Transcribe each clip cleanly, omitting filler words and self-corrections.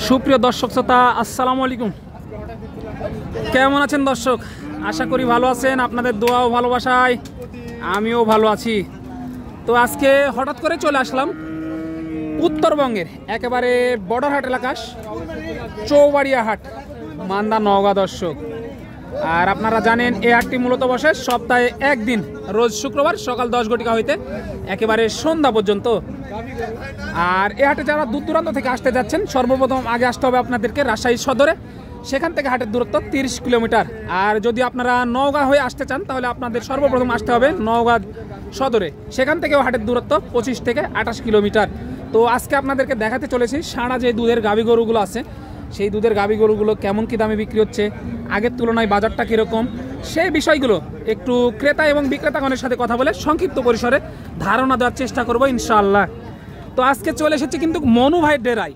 সুপ্রিয় দর্শক শ্রোতা, আসসালামু আলাইকুম। কেমন আছেন দর্শক? আশা করি ভালো আছেন। আপনাদের দোয়া ও ভালোবাসায় আমিও ভালো আছি। তো আজকে হঠাৎ করে চলে আসলাম উত্তরবঙ্গের একেবারে বর্ডার হাট এলাকা, চৌবাড়িয়া হাট, মান্দা, নওগাঁ দর্শক। আর আপনারা জানেন এই হাটটি মূলত বসে সপ্তাহে একদিন, রোজ শুক্রবার সকাল 10 ঘটিকা হইতে একেবারে সন্ধ্যা পর্যন্ত। আর এই হাটে যারা দূর দূরান্ত থেকে আসতে যাচ্ছেন, সর্বপ্রথম আগে আসতে হবে আপনাদেরকে রাজশাহী সদরে। সেখান থেকে হাটের দূরত্ব 30 কিলোমিটার। আর যদি আপনারা নওগাঁ হয়ে আসতে চান তাহলে আপনাদের সর্বপ্রথম আসতে হবে নওগাঁ সদরে। সেখান থেকেও হাটের দূরত্ব 25 থেকে 28 কিলোমিটার। তো আজকে আপনাদেরকে দেখাতে চলেছি সারা যে দুধের গাভী গরুগুলো আছে, সেই দুধের গাভী গরুগুলো কেমন কী দামে বিক্রি হচ্ছে, আগের তুলনায় বাজারটা কীরকম, সেই বিষয়গুলো একটু ক্রেতা এবং বিক্রেতাগণের সাথে কথা বলে সংক্ষিপ্ত পরিসরে ধারণা দেওয়ার চেষ্টা করবো ইনশাআল্লাহ। তো আজকে চলে এসেছি কিন্তু মনু ভাইয়ের ডেরায়।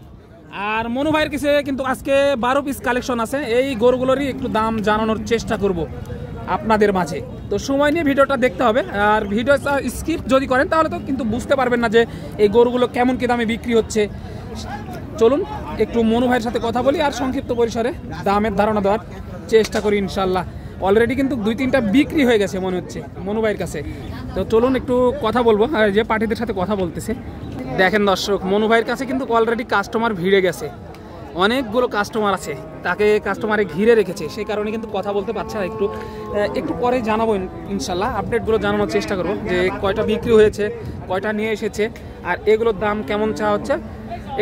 আর মনু ভাইয়ের কাছে কিন্তু আজকে 12 পিস কালেকশন আছে। এই গরুগুলোরই একটু দাম জানানোর চেষ্টা করব আপনাদের মাঝে। তো সময় নিয়ে ভিডিওটা দেখতে হবে। আর ভিডিও স্কিপ যদি করেন তাহলে তো কিন্তু বুঝতে পারবেন না যে এই গরুগুলো কেমন কী দামে বিক্রি হচ্ছে। চলুন একটু মনু ভাইয়ের সাথে কথা বলি আর সংক্ষিপ্ত পরিসরে দামের ধারণা দেওয়ার চেষ্টা করি ইনশাল্লাহ। অলরেডি কিন্তু 2-3টা বিক্রি হয়ে গেছে মনে হচ্ছে মনু ভাইয়ের কাছে। তো চলুন একটু কথা বলবো। আর যে পার্টিদের সাথে কথা বলতেছে দেখেন দর্শক, মনু ভাইয়ের কাছে কিন্তু অলরেডি কাস্টমার ভিড়ে গেছে, অনেকগুলো কাস্টমার আছে, তাকে কাস্টমারে ঘিরে রেখেছে, সেই কারণে কিন্তু কথা বলতে পারছে না। একটু পরে জানাবো ইনশাল্লাহ, আপডেটগুলো জানানোর চেষ্টা করবো যে কয়টা বিক্রি হয়েছে, কয়টা নিয়ে এসেছে, আর এগুলোর দাম কেমন চাওয়া হচ্ছে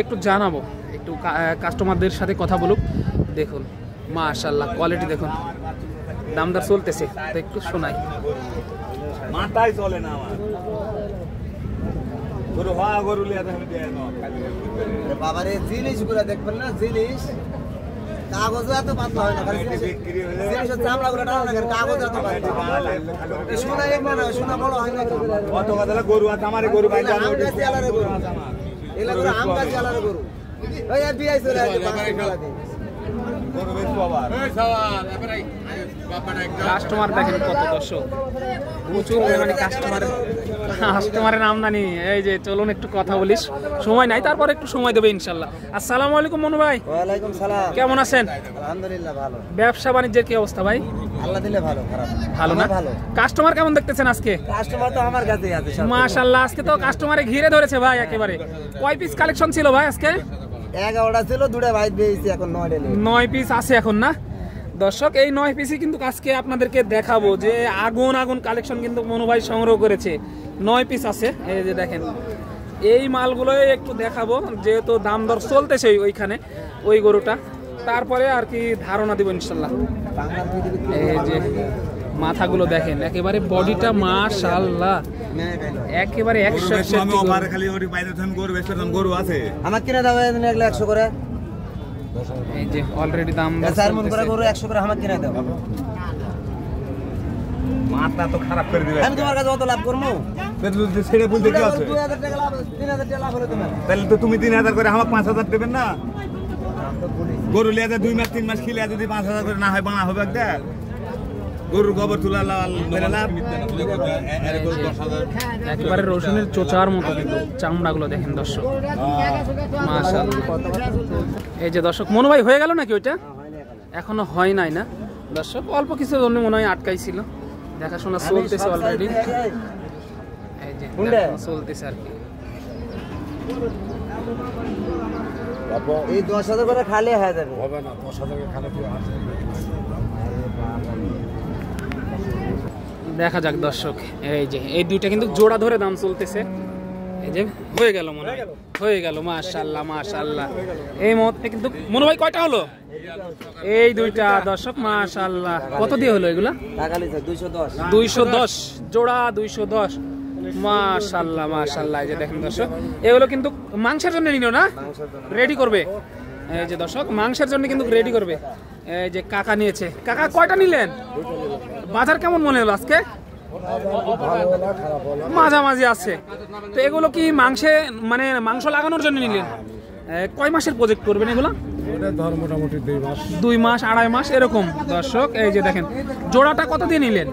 একটু জানাবো। একটু কাস্টমারদের সাথে কথা বলুক। দেখুন মাশাআল্লাহ, কোয়ালিটি দেখুন, দামদার চলতেছে, তো একটু শোনাই। মাথায় চলে না আমার গরু, হওয়া গরু লিয়া বাবারে জিনিসগুলো দেখবেন না, জিনিস কাগজে এত পাতলা হয় না, জিনিসের চামড়াগুলো টানা না, কাগজে এত পাতলা। সোনা এক না, সোনা বড় হয় না। কত কথা গরু আছে আমার, গরু বাইরে আম গাছে আলারে গরু, এলা গরু আম গাছে আলারে গরু। ওই বিআই চলে আসে বাঙালি খেলা দিয়ে গরু বেশ বাবা। এই সওয়াল এবারে কাস্টমার দেখেন কত দর্শক, প্রচুর পরিমাণে কাস্টমারের আমদানি। এই যে চলুন একটু কথা বলিস, সময় নাই, তারপর একটু সময় দেবে ইনশাল্লাহ। আসসালামু আলাইকুম মনু ভাই। ওয়ালাইকুম সালাম। কেমন আছেন? আলহামদুলিল্লাহ ভালো। ব্যবসা বাণিজ্যের কি অবস্থা ভাই? আল্লাহ দিলে ভালো, খারাপ ভালো না? ভালো। কাস্টমার কেমন দেখতেছেন আজকে? কাস্টমার তো আমার কাছেই আছে মাশাআল্লাহ, আজকে তো কাস্টমারে ঘিরে ধরেছে ভাই একেবারে। কয় পিস কালেকশন ছিল ভাই আজকে? 11টা ছিল, 2টা বাইরে দিয়েছি, এখন 9 পিস আছে এখন না দর্শক? এই 9 পিসই কিন্তু আজকে আপনাদেরকে দেখাবো যে আগুন আগুন কালেকশন কিন্তু মনু ভাই সংগ্রহ করেছে। 9 পিস আছে, এই যে দেখেন। এই মালগুলোই একটু দেখাবো যেহেতু দাম দর চলতেছে ওইখানে, ওই গরুটা, তারপরে আর কি ধারণা দিব ইনশাল্লাহ। এই যে মাথাগুলো দেখেন, একেবারে বডিটা মাশাআল্লাহ, একেবারে 100 খালি ওই বাইরে থেকে গরু বেশ গরু আছে। আমার কিনা দাও 100 করে। এই যে অলরেডি দাম 4 মন করে গরু 100 করে আমার কিনা দাও। মাথা তো খারাপ করে দিবে। আমি তোমার কাছে কত লাভ করব? তুই ছেড়ে বলতে কি আছে? 2000 টাকা লাভ, 3000 টাকা লাভ হলো তোমার। তাহলে তো তুমি 3000 করে আমাকে 5000 দেবেন না? গরু লিয়া 2 মাস 3 মাস খিলে যদি 5000 করে না হয় বানা হবে একটা। গরুর গোবর তুলা লাল মেরে লাভ একেবারে রসুনের চোচার মতো কিন্তু চামড়াগুলো দেখেন দর্শক, মাশাআল্লাহ। এই যে দর্শক, মনু ভাই হয়ে গেল নাকি ওইটা? এখনো হয় নাই না দর্শক, অল্প কিছু জন্য মনে হয় আটকাইছিল। দেখাশোনা চলতেছে অলরেডি, এই যে চলতেছে আর কি। এই 10,000 করে খালি হয়ে যাবে, হবে না? 10,000 খালি দেখা যাক দর্শক। এই যে এই দুইটা কিন্তু জোড়া ধরে দাম চলতেছে। এই যে হয়ে গেল, মনে হয় হয়ে গেল। মাশাআল্লাহ মাশাআল্লাহ। এই মুহূর্তে কিন্তু মনু ভাই কয়টা হলো? এই দুইটা দর্শক, মাশাআল্লাহ। কত দিয়ে হলো এগুলা? টাকা লিখে 210 210 জোড়া, 210। মাশাআল্লাহ মাশাআল্লাহ। এই যে দেখেন দর্শক, এগুলো কিন্তু মাংসের জন্য নিল না, রেডি করবে। এই যে দর্শক, মাংসের জন্য কিন্তু রেডি করবে। এই যে কাকা নিয়েছে। কাকা কয়টা নিলেন? বাজার কেমন মনে হলো আজকে? মাঝামাঝি আছে। তো এগুলো কি মাংসে মানে মাংস লাগানোর জন্য নিলেন? কয় মাসের প্রজেক্ট করবেন এগুলো? মোটামুটি 2 মাস 2.5 মাস এরকম দর্শক। এই যে দেখেন, জোড়াটা কত দিয়ে নিলেন?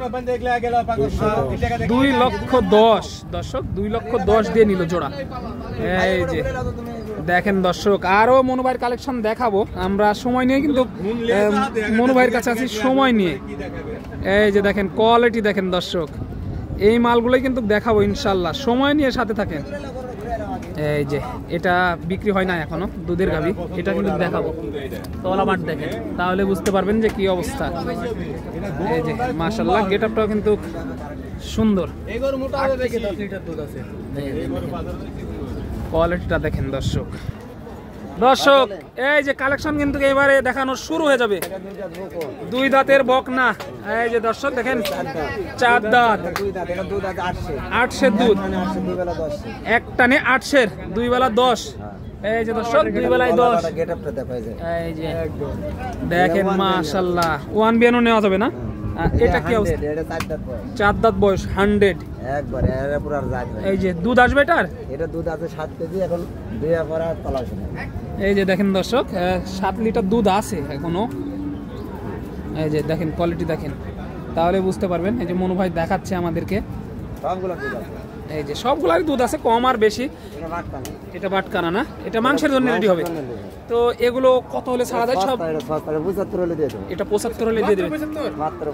2,10,000 দর্শক, 2,10,000 দিয়ে নিল জোড়া। এই যে দেখেন দর্শক, আরো মনু ভাইয়ের কালেকশন দেখাবো আমরা, সময় নিয়ে কিন্তু মনু ভাইয়ের কাছে আছি সময় নিয়ে। এই যে দেখেন কোয়ালিটি দেখেন দর্শক, এই মালগুলোই কিন্তু দেখাবো ইনশাল্লাহ, সময় নিয়ে সাথে থাকেন। এই যে এটা বিক্রি হয় না এখনো, দুধের গাভী, এটা কিন্তু দেখাবো। তলাবাট দেখেন তাহলে বুঝতে পারবেন যে কি অবস্থা। এই যে মাশাআল্লাহ গেটআপটাও কিন্তু সুন্দর, কোয়ালিটিটা দেখেন দর্শক। দর্শক এই যে কালেকশন কিন্তু এবারে দেখানো শুরু হয়ে যাবে। দুই দাঁতের বকনা, এই যে দর্শক দেখেন 4 দাঁত, 8 দুধ, এক টানে 8 2 বেলা 10। এই যে দর্শক 2 বেলায় 10। এই যে দেখেন মাশাআল্লাহ, 1 বিয়ানো নেওয়া যাবে না। এটা কি অবস্থা? 4 দাঁত বয়স, 100 একবারে এর পুরো আর যায়। এই যে দুধ আসবে এটার, এটা দুধ আছে 7 কেজি, এখন দুইয়া পরে আর তলা আসে না। এই যে দেখেন দর্শক 7 লিটার দুধ আছে এখনো। এই যে দেখেন কোয়ালিটি দেখেন তাহলে বুঝতে পারবেন। এই যে মনু ভাই দেখাচ্ছে আমাদেরকে, সবগুলো দুধ আছে। এই যে সবগুলাই দুধ আছে, কম আর বেশি। এটা বাটকানা, এটা বাটকানা না, এটা মাংসের জন্য রেডি হবে। তো এগুলো কত হলে ছাড়া যায় সব? এটা 75 হলে দিয়ে দেব। এটা 75 হলে দিয়ে দেবে মাত্র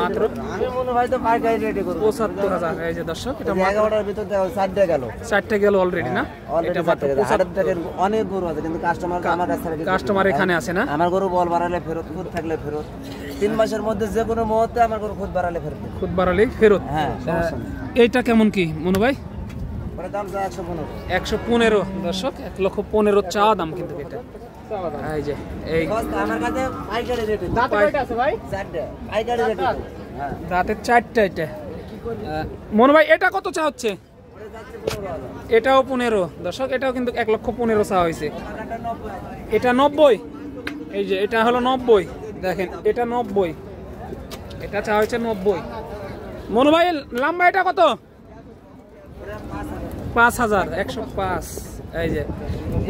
মাত্র। আমি মনে হয় তো পাইকারি রেডি করব 75,000। এই যে দর্শক এটা 11টার ভিতর দাও, 4টা গেল, 4টা গেল অলরেডি না। এটা মাত্র 75 অনেক গরু আছে, কিন্তু কাস্টমার আমার কাছে কাস্টমার এখানে আছে না। আমার গরু বল বাড়ালে ফেরত, খুদ থাকলে ফেরত। 3 মাসের মধ্যে যে কোনো মুহূর্তে আমার গরু খুদ বাড়ালে ফেরত, খুদ বাড়ালে ফেরত। হ্যাঁ সমস্যা নেই। এইটা কেমন কি মনু ভাই? ওর দাম 115। 115 দর্শক, 1,15,000 চা দাম কিন্তু এটা। এই যে এই আমার কাছে পাইকারি রেটে দাঁতে কয়টা আছে ভাই? 4টা পাইকারি রেটে। হ্যাঁ দাঁতে 4টা। এটা মনু ভাই এটা কত চা হচ্ছে? এটাও 15 দর্শক, এটাও কিন্তু 1,15,000 চা হয়েছে। এটা 90। এই যে এটা হলো 90, দেখেন এটা 90, এটা চা হয়েছে 90। মনু ভাই লম্বা এটা কত? 5,000, 105। এই যে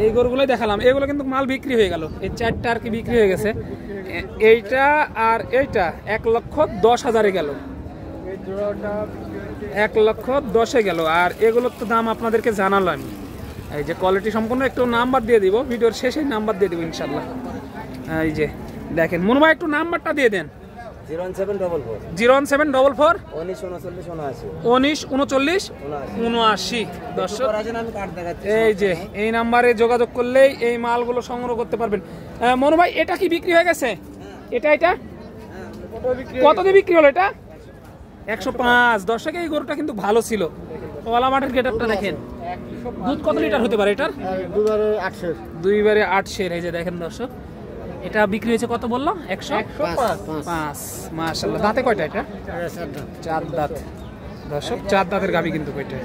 এই গরুগুলোই দেখালাম, এগুলো কিন্তু মাল বিক্রি হয়ে গেল। এই 4টা আর কি বিক্রি হয়ে গেছে। এইটা আর এইটা 1,10,000 গেল, 1,10,000 গেল। আর এগুলোর তো দাম আপনাদেরকে জানালাম। এই যে কোয়ালিটি সম্পূর্ণ, একটু নাম্বার দিয়ে দিব ভিডিওর শেষে, নাম্বার দিয়ে দিব ইনশাল্লাহ। এই যে দেখেন মনু ভাই একটু নাম্বারটা দিয়ে দেন। 01744 01744 19 39 79 দর্শক। আমি কার্ড দেখাচ্ছি। এই যে এই নাম্বারে যোগাযোগ করলেই এই মালগুলো সংগ্রহ করতে পারবেন। মনু ভাই এটা কি বিক্রি হয়ে গেছে? এটা কত দিয়ে বিক্রি হলো? এটা 105 দর্শক। এই গরুটা কিন্তু ভালো ছিল। ওয়ালা মাঠের গেটআপটা দেখেন, দুধ কত লিটার হতে পারে এটার? 2 800। এই যে দেখেন দর্শক, এটা বিক্রি হয়েছে কত বললো? 105। মাশাআল্লাহ। দাঁতে কয়টা এটা? 4 দাঁত দর্শক, 4 দাঁতের গাভী কিন্তু কয়টা।